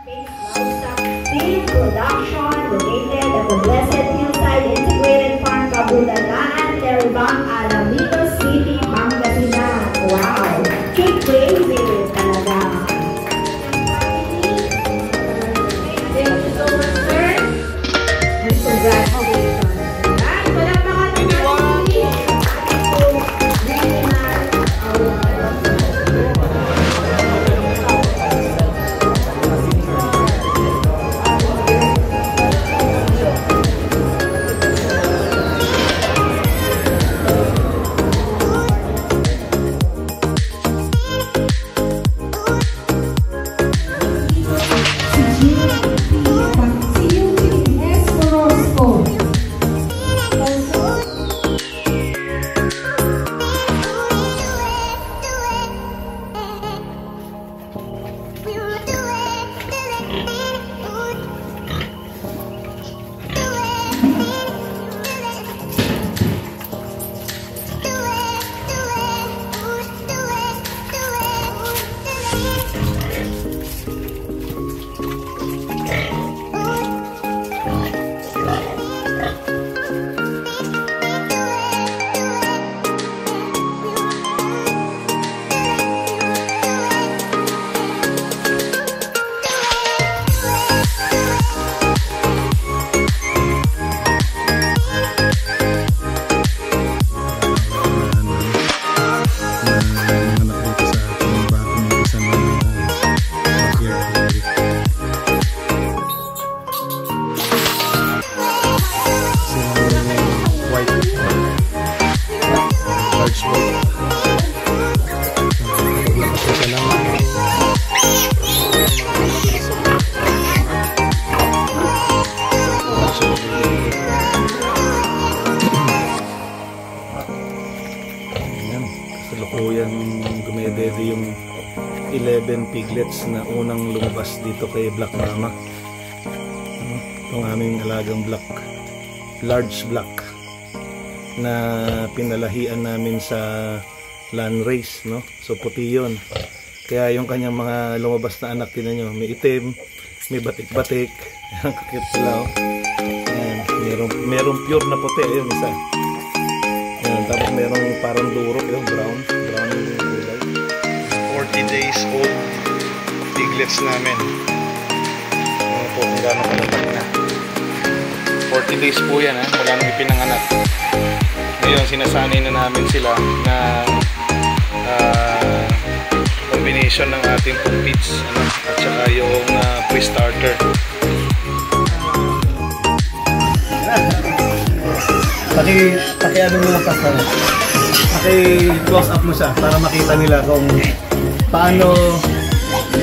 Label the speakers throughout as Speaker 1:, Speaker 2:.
Speaker 1: Beef production located at the Blessed Hillside Integrated Farm, Kabulagaan, Teribang, Alamitos City, Pangasinan. Wow! Keep crazy talaga. Thank you so much, sir. And congratulations. Alright, palakpakan natin
Speaker 2: kasalukuyan dumedede yung 11 piglets na unang lumabas dito kay Black Mama. Itong aming alagang large black na pinalahian namin sa land race, no? So puti yun. Kaya yung kanyang mga lumabas na anak, tinan nyo, may itim, may batik-batik. Ang kakit sila, oh. Merong pure na puti, ayun isa. Yan, tapos merong parang durok, yung brown yung kulay. 40 days old piglets namin. Ano po kung gano'ng kalabak na. 40 days po yan, ha? Wala nang ipinanganak. Ngayon, sinasanay na namin sila na combination ng ating pits, ano, at saka yung pre-starter. Paki-ano mo lang kasama. Paki-close up mo siya para makita nila kung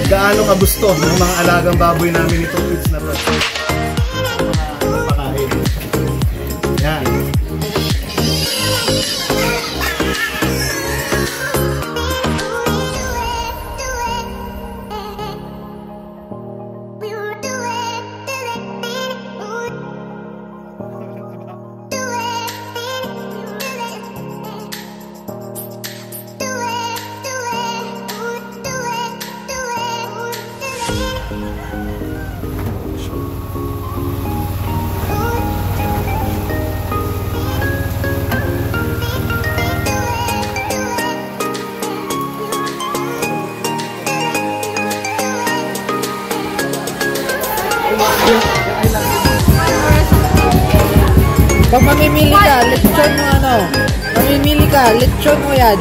Speaker 2: gaano kagusto ng mga alagang baboy namin itong pits na to. Mga pakain. Yan.
Speaker 3: Pag mamimili ka, lechon mo ano? Mamimili ka, lechon mo yan.